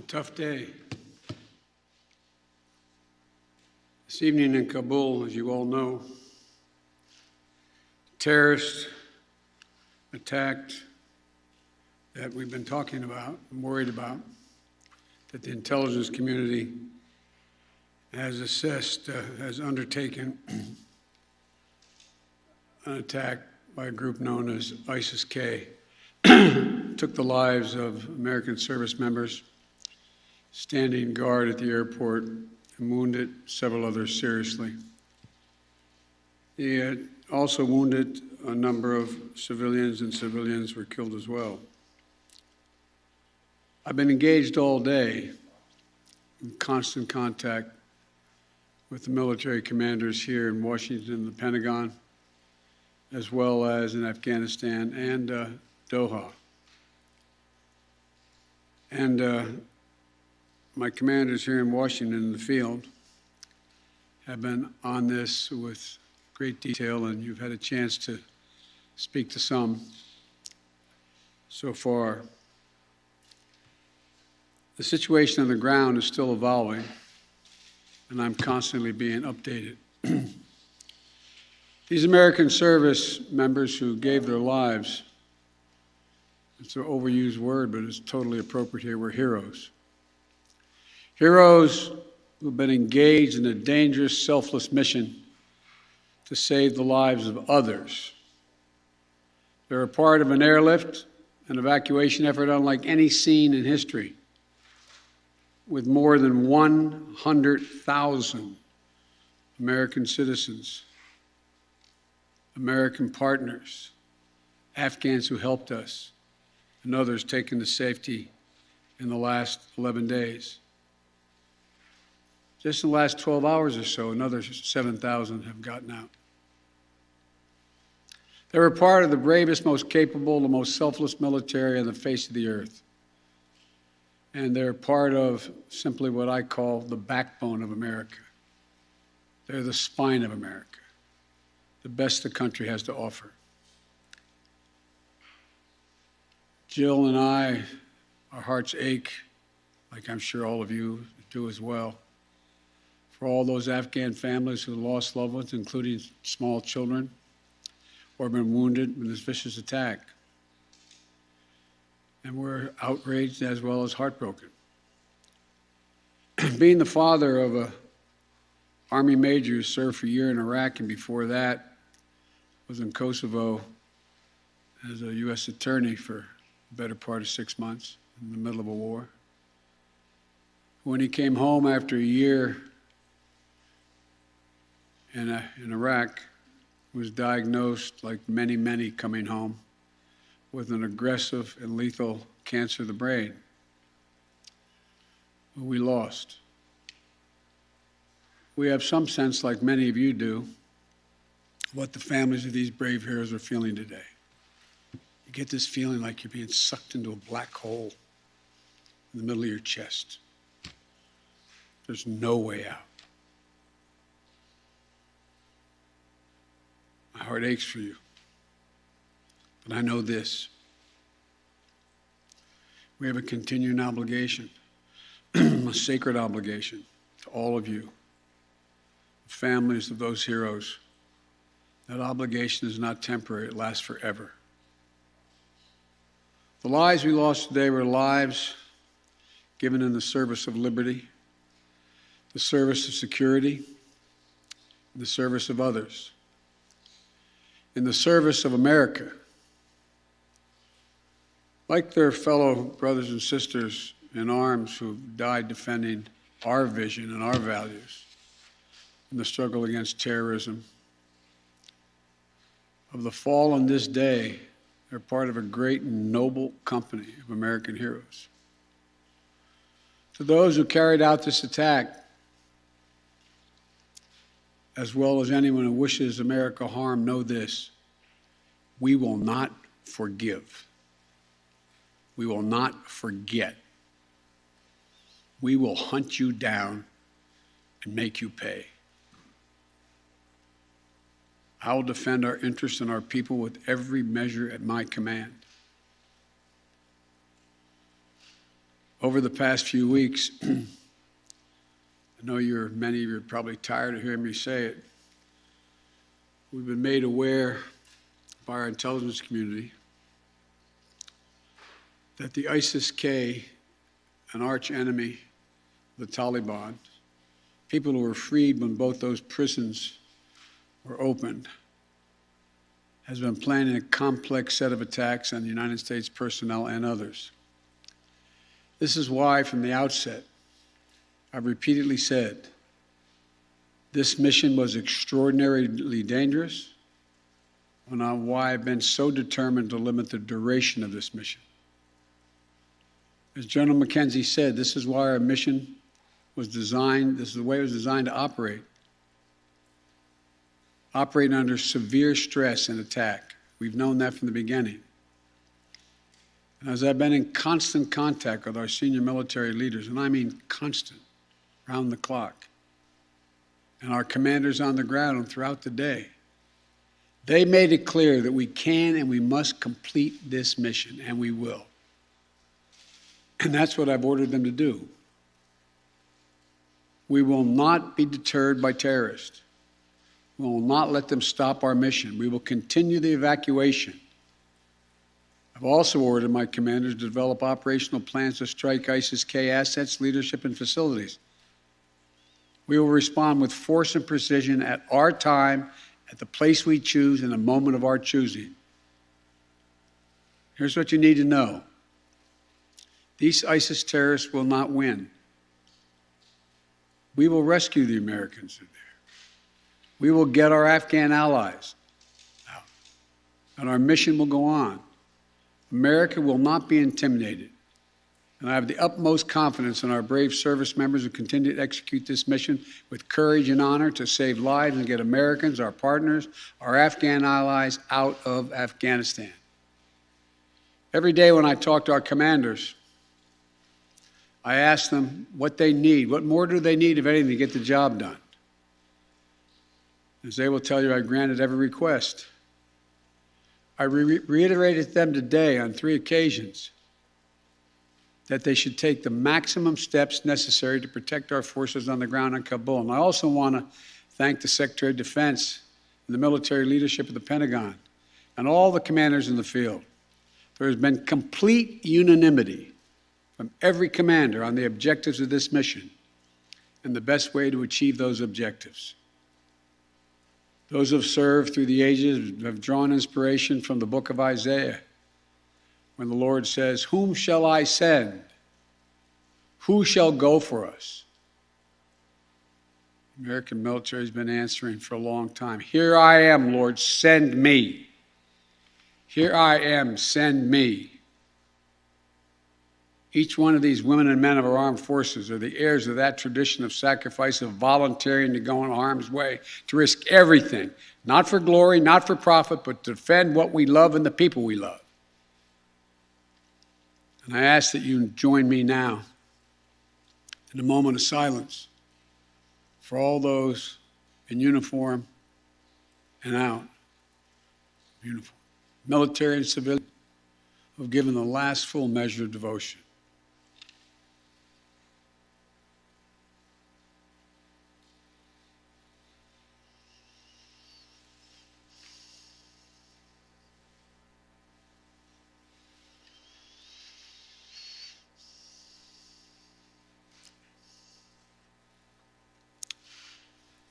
Tough day. This evening in Kabul, as you all know, terrorists attacked that we've been talking about and worried about, that the intelligence community has assessed, has undertaken an attack by a group known as ISIS-K. Took the lives of American service members standing guard at the airport and wounded several others seriously. He had also wounded a number of civilians, and civilians were killed as well. I've been engaged all day in constant contact with the military commanders here in Washington and the Pentagon, as well as in Afghanistan and Doha. And my commanders here in Washington in the field have been on this with great detail, and you've had a chance to speak to some so far. The situation on the ground is still evolving, and I'm constantly being updated. These American service members who gave their lives, it's an overused word, but it's totally appropriate here, were heroes. Heroes who've been engaged in a dangerous, selfless mission to save the lives of others. They're a part of an airlift, an evacuation effort unlike any seen in history, with more than 100,000 American citizens, American partners, Afghans who helped us, and others taken to safety in the last 11 days. Just in the last 12 hours or so, another 7,000 have gotten out. They were part of the bravest, most capable, the most selfless military on the face of the earth. And they're part of simply what I call the backbone of America. They're the spine of America, the best the country has to offer. Jill and I, our hearts ache, like I'm sure all of you do as well, for all those Afghan families who lost loved ones, including small children, or been wounded in this vicious attack. And we're outraged as well as heartbroken. Being the father of an Army major who served for a year in Iraq, and before that was in Kosovo as a U.S. attorney for the better part of 6 months in the middle of a war. When he came home after a year in Iraq, was diagnosed, like many, many coming home, with an aggressive and lethal cancer of the brain. We lost. We have some sense, like many of you do, what the families of these brave heroes are feeling today. You get this feeling like you're being sucked into a black hole in the middle of your chest. There's no way out. My heart aches for you. But I know this. We have a continuing obligation, a sacred obligation to all of you, the families of those heroes. That obligation is not temporary, it lasts forever. The lives we lost today were lives given in the service of liberty, the service of security, and the service of others, in the service of America. Like their fellow brothers and sisters in arms who died defending our vision and our values in the struggle against terrorism. Of the fall on this day, they're part of a great and noble company of American heroes. To those who carried out this attack, as well as anyone who wishes America harm, know this: we will not forgive. We will not forget. We will hunt you down and make you pay. I will defend our interests and our people with every measure at my command. Over the past few weeks, I know many of you are probably tired of hearing me say it. We've been made aware by our intelligence community that the ISIS-K, an arch enemy of the Taliban, people who were freed when both those prisons were opened, has been planning a complex set of attacks on United States personnel and others. This is why, from the outset, I've repeatedly said this mission was extraordinarily dangerous, and why I've been so determined to limit the duration of this mission. As General McKenzie said, this is why our mission was designed, this is the way it was designed to operate. Operating under severe stress and attack. We've known that from the beginning. And as I've been in constant contact with our senior military leaders, and I mean constant, round the clock, and our commanders on the ground and throughout the day, they made it clear that we can and we must complete this mission, and we will. And that's what I've ordered them to do. We will not be deterred by terrorists. We will not let them stop our mission. We will continue the evacuation. I've also ordered my commanders to develop operational plans to strike ISIS-K assets, leadership, and facilities. We will respond with force and precision at our time, at the place we choose, in a moment of our choosing. Here's what you need to know. These ISIS terrorists will not win. We will rescue the Americans in there. We will get our Afghan allies out, and our mission will go on. America will not be intimidated, and I have the utmost confidence in our brave service members who continue to execute this mission with courage and honor to save lives and get Americans, our partners, our Afghan allies out of Afghanistan. Every day when I talk to our commanders, I ask them what they need. What more do they need, if anything, to get the job done? As they will tell you, I granted every request. I reiterated to them today on 3 occasions that they should take the maximum steps necessary to protect our forces on the ground in Kabul. And I also want to thank the Secretary of Defense and the military leadership of the Pentagon and all the commanders in the field. There has been complete unanimity from every commander on the objectives of this mission and the best way to achieve those objectives. Those who have served through the ages have drawn inspiration from the book of Isaiah, when the Lord says, "Whom shall I send? Who shall go for us?" The American military has been answering for a long time. "Here I am, Lord, send me. Here I am, send me." Each one of these women and men of our armed forces are the heirs of that tradition of sacrifice, of volunteering to go in harm's way, to risk everything, not for glory, not for profit, but to defend what we love and the people we love. And I ask that you join me now in a moment of silence for all those in uniform and out of uniform, military and civilian, who have given the last full measure of devotion.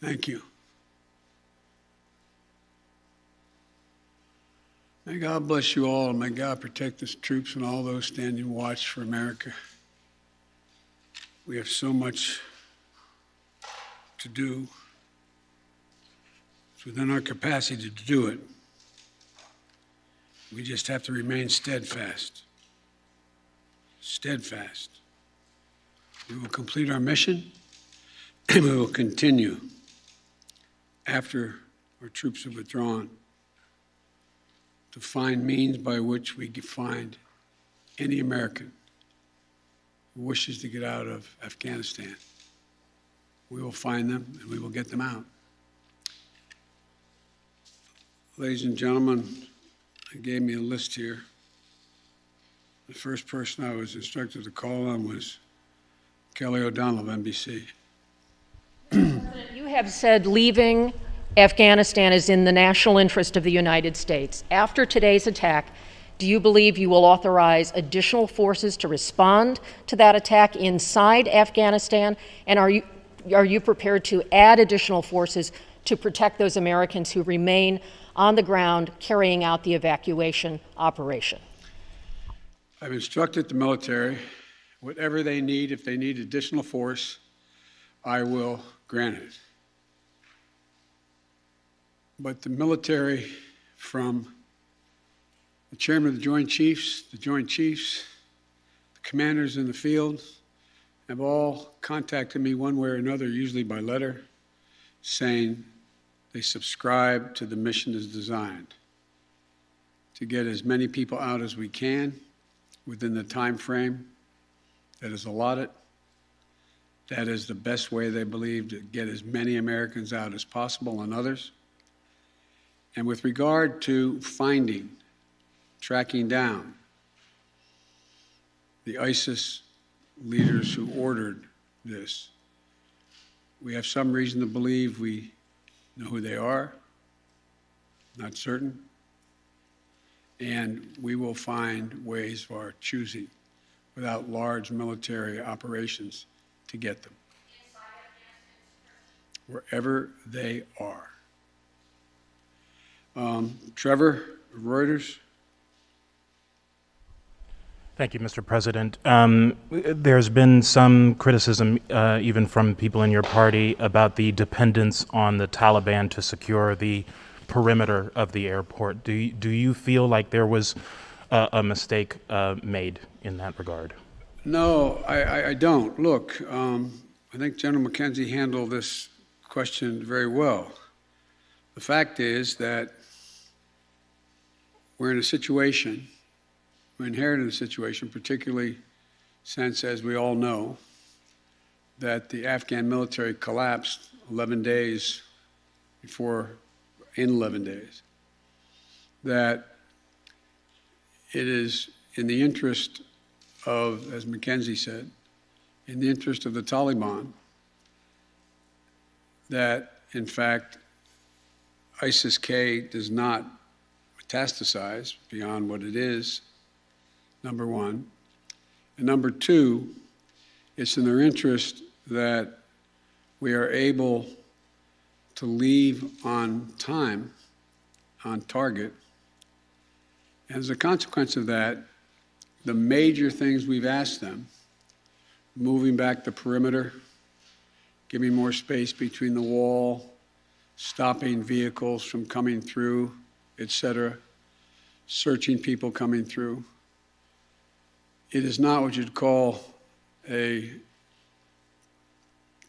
Thank you. May God bless you all, and may God protect the troops and all those standing watch for America. We have so much to do. It's within our capacity to do it. We just have to remain steadfast. Steadfast. We will complete our mission, and we will continue after our troops have withdrawn to find means by which we can find any American who wishes to get out of Afghanistan. We will find them and we will get them out. Ladies and gentlemen, they gave me a list here. The first person I was instructed to call on was Kelly O'Donnell of NBC. You have said leaving Afghanistan is in the national interest of the United States. After today's attack, do you believe you will authorize additional forces to respond to that attack inside Afghanistan? And are you prepared to add additional forces to protect those Americans who remain on the ground carrying out the evacuation operation? I've instructed the military, whatever they need, if they need additional force, I will grant it. But the military, from the chairman of the Joint Chiefs, the commanders in the field, have all contacted me one way or another, usually by letter, saying they subscribe to the mission as designed to get as many people out as we can within the time frame that is allotted. That is the best way they believe to get as many Americans out as possible and others. And with regard to finding, tracking down the ISIS leaders who ordered this, we have some reason to believe we know who they are, not certain, and we will find ways of our choosing without large military operations to get them wherever they are. Trevor, Reuters. Thank you, Mr. President. There's been some criticism, even from people in your party, about the dependence on the Taliban to secure the perimeter of the airport. Do you feel like there was a mistake made in that regard? No, I don't. Look, I think General McKenzie handled this question very well. The fact is that we're in a situation, we inherited a situation, particularly since, as we all know, that the Afghan military collapsed 11 days before, in 11 days, that it is in the interest of, as McKenzie said, in the interest of the Taliban, that, in fact, ISIS-K does not metastasize beyond what it is, number one. And number two, it's in their interest that we are able to leave on time, on target. And as a consequence of that, the major things we've asked them, moving back the perimeter, giving more space between the wall, stopping vehicles from coming through, etc., searching people coming through. It is not what you'd call a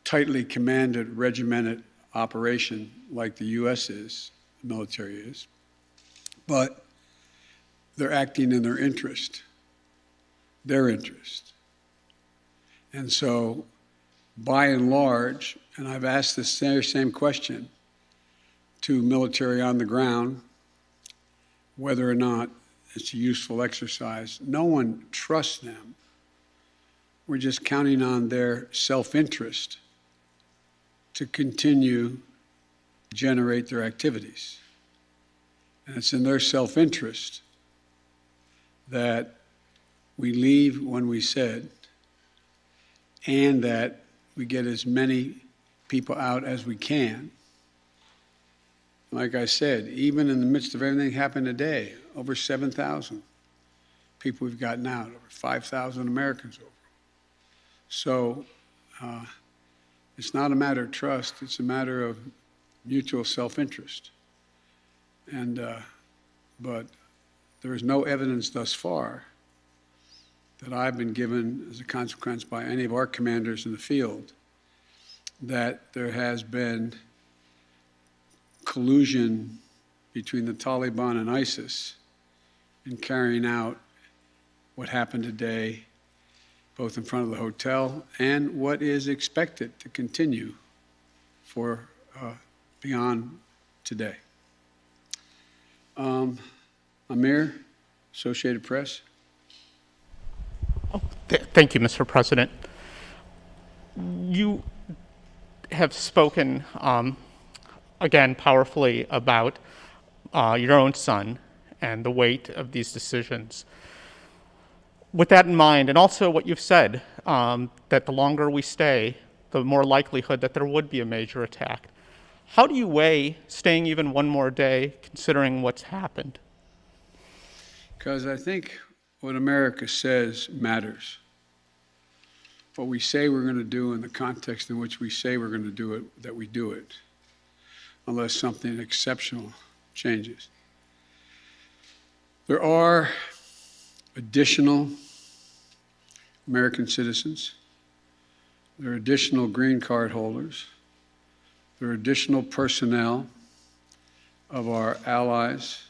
tightly commanded, regimented operation like the U.S. is, the military is, but they're acting in their interest. And so, by and large, and I've asked this same question to military on the ground, whether or not it's a useful exercise. No one trusts them. We're just counting on their self-interest to continue to generate their activities. And it's in their self-interest that we leave when we said, and that we get as many people out as we can. Like I said, even in the midst of everything that happened today, over 7,000 people we've gotten out, over 5,000 Americans over. So it's not a matter of trust, it's a matter of mutual self-interest. And but there is no evidence thus far that I've been given as a consequence by any of our commanders in the field that there has been collusion between the Taliban and ISIS in carrying out what happened today, both in front of the hotel and what is expected to continue for beyond today. Amir, Associated Press. Thank you, Mr. President. You have spoken, again, powerfully about your own son and the weight of these decisions. With that in mind, and also what you've said, that the longer we stay, the more likelihood that there would be a major attack. How do you weigh staying even one more day, considering what's happened? Because I think what America says matters. What we say we're going to do in the context in which we say we're going to do it, that we do it, unless something exceptional changes. There are additional American citizens. There are additional green card holders. There are additional personnel of our allies.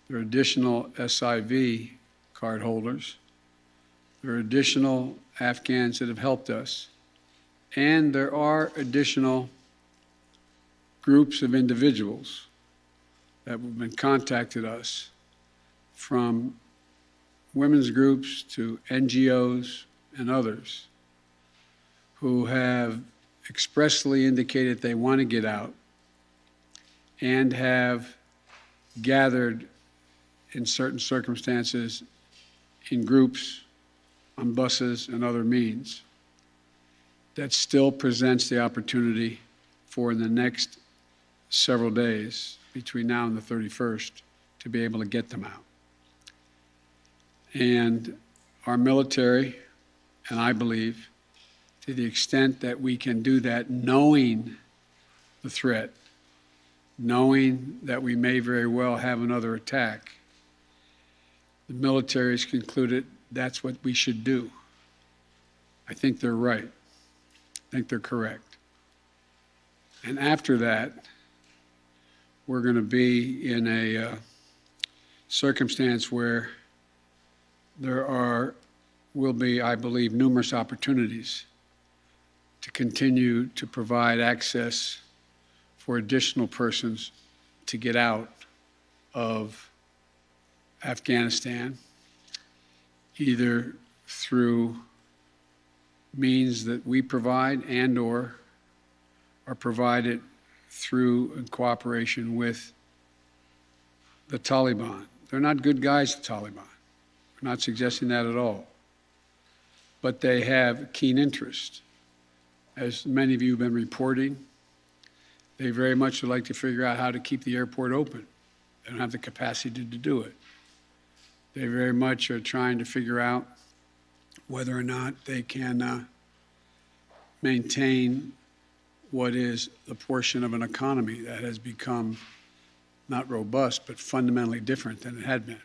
There are additional SIV card holders. There are additional Afghans that have helped us. And there are additional groups of individuals that have been contacted us, from women's groups to NGOs and others, who have expressly indicated they want to get out and have gathered in certain circumstances in groups, on buses and other means. That still presents the opportunity for the next several days between now and the 31st to be able to get them out. And our military, and I believe, to the extent that we can do that, knowing the threat, knowing that we may very well have another attack, the military has concluded that's what we should do. I think they're right. I think they're correct. And after that, we're going to be in a circumstance where will be, I believe, numerous opportunities to continue to provide access for additional persons to get out of Afghanistan, either through means that we provide and or are provided through in cooperation with the Taliban. They're not good guys, the Taliban. We're not suggesting that at all. But they have keen interest. As many of you have been reporting, they very much would like to figure out how to keep the airport open. They don't have the capacity to do it. They very much are trying to figure out whether or not they can maintain what is the portion of an economy that has become not robust, but fundamentally different than it had been.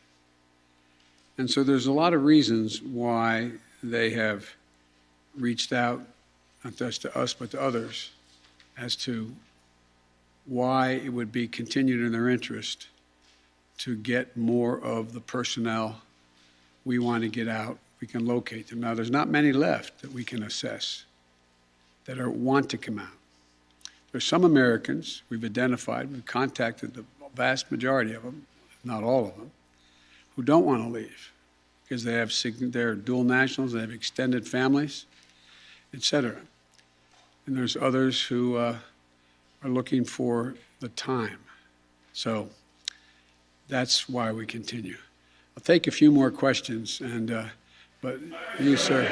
And so there's a lot of reasons why they have reached out, not just to us, but to others, as to why it would be continued in their interest to get more of the personnel we want to get out. We can locate them. Now, there's not many left that we can assess that want to come out. There's some Americans we've identified, we've contacted the vast majority of them, not all of them, who don't want to leave because they're dual nationals, they have extended families, et cetera. And there's others who are looking for the time. So that's why we continue. I'll take a few more questions, but you, sir.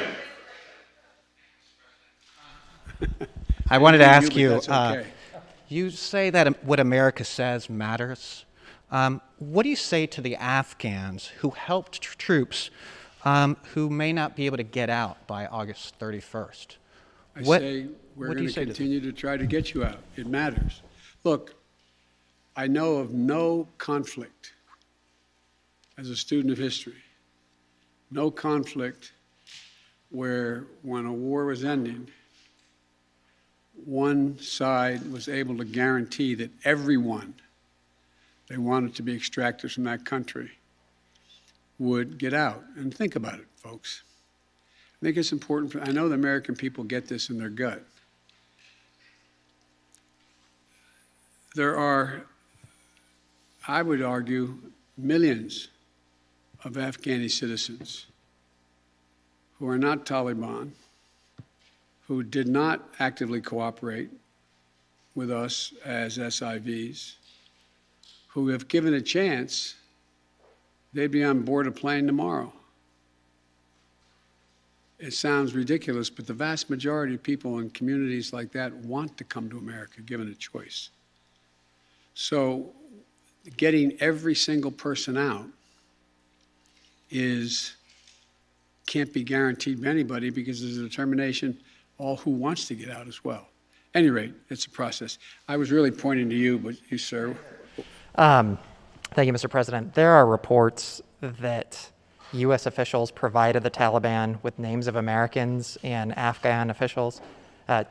I wanted to ask you, okay. You say that what America says matters. What do you say to the Afghans who helped troops who may not be able to get out by August 31st? I say we're going to continue to try to get you out. It matters. Look, I know of no conflict, as a student of history, no conflict where when a war was ending, one side was able to guarantee that everyone they wanted to be extracted from that country would get out. And think about it, folks. I think it's important. I know the American people get this in their gut. There are, I would argue, millions of Afghani citizens who are not Taliban, who did not actively cooperate with us as SIVs, who, if given a chance, they'd be on board a plane tomorrow. It sounds ridiculous, but the vast majority of people in communities like that want to come to America, given a choice. So getting every single person out can't be guaranteed by anybody, because there's a determination all who wants to get out as well. At any rate, it's a process. I was really pointing to you, but you, sir. Thank you, Mr. President. There are reports that U.S. officials provided the Taliban with names of Americans and Afghan officials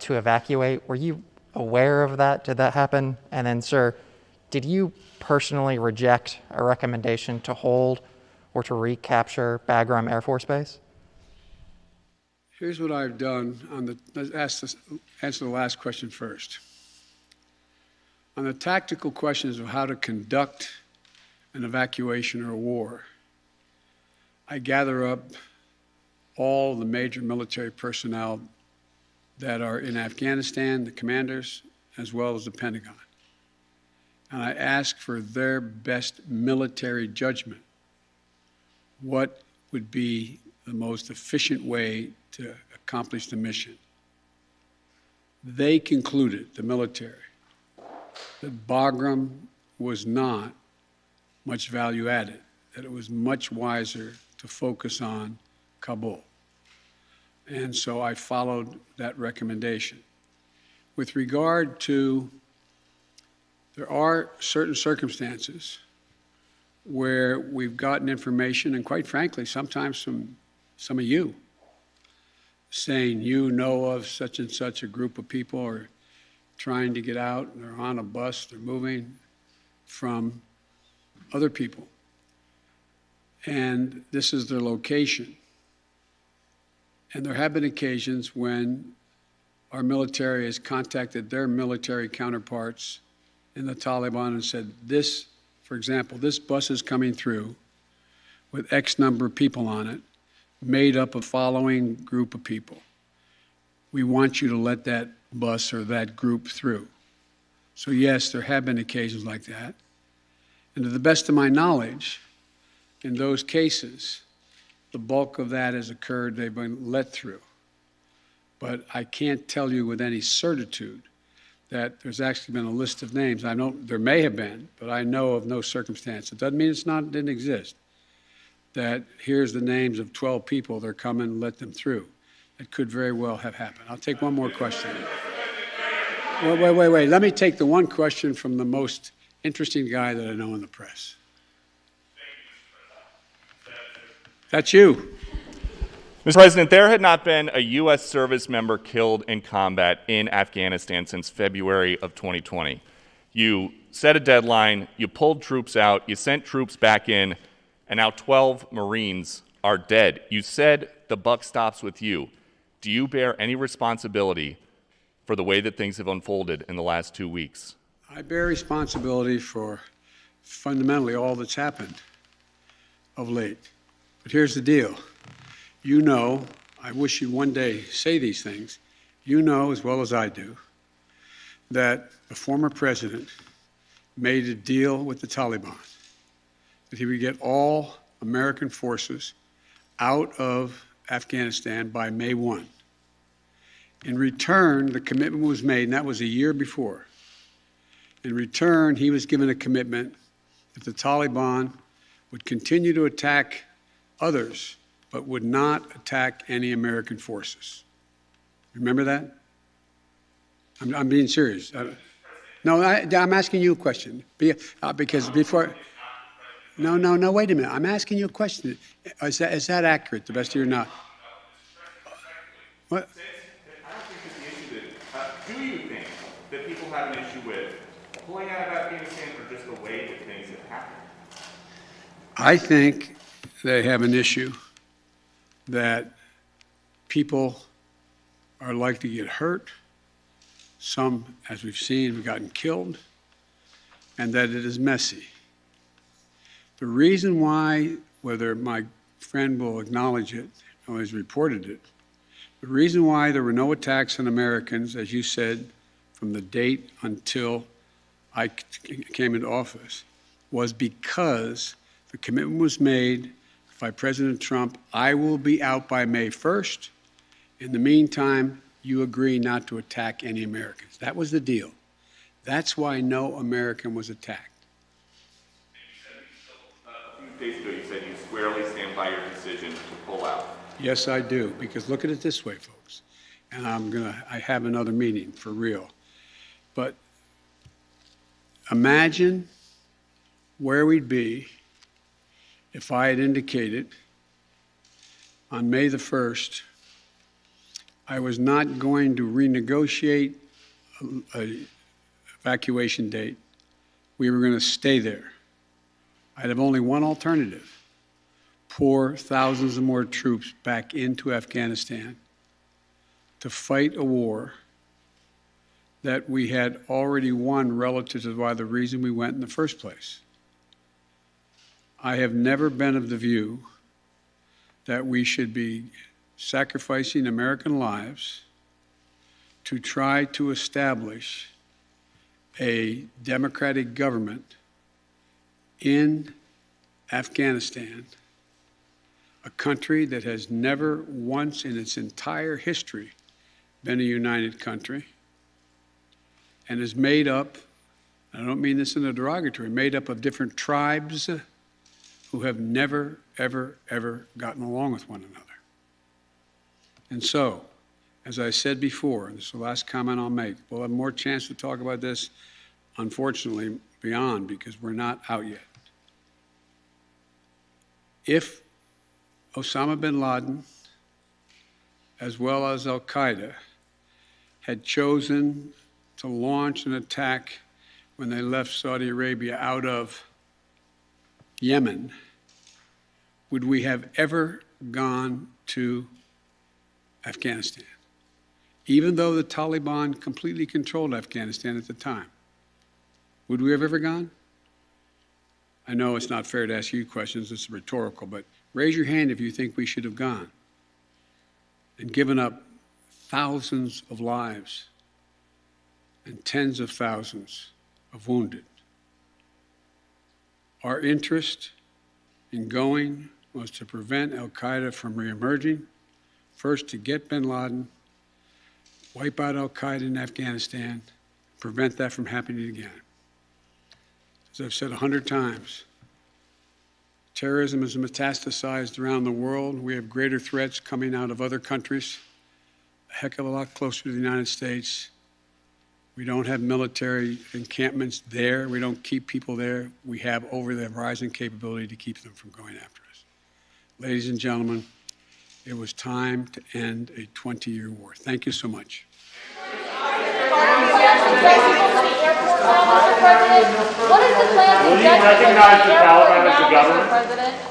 to evacuate. Were you aware of that? Did that happen? And then, sir, did you personally reject a recommendation to hold or to recapture Bagram Air Force Base? Here's what I've done let's answer the last question first. On the tactical questions of how to conduct an evacuation or a war, I gather up all the major military personnel that are in Afghanistan, the commanders, as well as the Pentagon. And I ask for their best military judgment. What would be the most efficient way to accomplish the mission? They concluded, the military, that Bagram was not much value added, that it was much wiser to focus on Kabul. And so I followed that recommendation. With regard to, there are certain circumstances where we've gotten information, and quite frankly, sometimes from some of you, saying you know of such and such a group of people are trying to get out, and they're on a bus, they're moving from other people. And this is their location. And there have been occasions when our military has contacted their military counterparts in the Taliban and said, this, for example, this bus is coming through with X number of people on it, made up of following group of people. We want you to let that bus or that group through. So yes, there have been occasions like that. And to the best of my knowledge, in those cases, the bulk of that has occurred, they've been let through. But I can't tell you with any certitude that there's actually been a list of names. I know there may have been, but I know of no circumstance. It doesn't mean it didn't exist. That here's the names of 12 people, they're coming, let them through. It could very well have happened. I'll take one more question. Wait. Let me take the one question from the most interesting guy that I know in the press. That's you. Mr. President, there had not been a U.S. service member killed in combat in Afghanistan since February of 2020. You set a deadline, you pulled troops out, you sent troops back in, and now 12 Marines are dead. You said the buck stops with you. Do you bear any responsibility for the way that things have unfolded in the last 2 weeks? I bear responsibility for fundamentally all that's happened of late. But here's the deal. You know, I wish you'd one day say these things. You know as well as I do that the former president made a deal with the Taliban that he would get all American forces out of Afghanistan by May 1. In return, the commitment was made, and that was a year before. In return, he was given a commitment that the Taliban would continue to attack others, but would not attack any American forces. Remember that? I'm being serious. No, I'm asking you a question. Because before... No, wait a minute. I'm asking you a question. Is that accurate, the best of your knowledge? What? I don't think it's the issue that, do you think that people have an issue with pulling out of Afghanistan or just the way that things have happened? I think they have an issue that people are likely to get hurt. Some, as we've seen, have gotten killed, and that it is messy. The reason why, whether my friend will acknowledge it always reported it. The reason why there were no attacks on Americans, as you said, from the date until I came into office, was because the commitment was made by President Trump, I will be out by May 1st. In the meantime, you agree not to attack any Americans. That was the deal. That's why no American was attacked. A few days ago, you said you squarely stand by your decision to pull out. Yes, I do, because look at it this way, folks, and I have another meeting for real. But imagine where we'd be if I had indicated on May the 1st I was not going to renegotiate an evacuation date. We were going to stay there. I'd have only one alternative: pour thousands of more troops back into Afghanistan to fight a war that we had already won relative to why the reason we went in the first place. I have never been of the view that we should be sacrificing American lives to try to establish a democratic government in Afghanistan, a country that has never once in its entire history been a united country and is made up, I don't mean this in a derogatory, made up of different tribes who have never, ever, ever gotten along with one another. And so, as I said before, and this is the last comment I'll make, we'll have more chance to talk about this, unfortunately, beyond, because we're not out yet. If Osama bin Laden, as well as al-Qaeda, had chosen to launch an attack when they left Saudi Arabia out of Yemen, would we have ever gone to Afghanistan? Even though the Taliban completely controlled Afghanistan at the time, would we have ever gone? I know it's not fair to ask you questions, it's rhetorical, but raise your hand if you think we should have gone and given up thousands of lives and tens of thousands of wounded. Our interest in going was to prevent al-Qaeda from reemerging, first to get bin Laden, wipe out al-Qaeda in Afghanistan, prevent that from happening again. As I've said 100 times, terrorism is metastasized around the world. We have greater threats coming out of other countries, a heck of a lot closer to the United States. We don't have military encampments there. We don't keep people there. We have over-the-horizon capability to keep them from going after us. Ladies and gentlemen, it was time to end a 20-year war. Thank you so much. What is the plan to Will you recognize the Taliban as the government? President?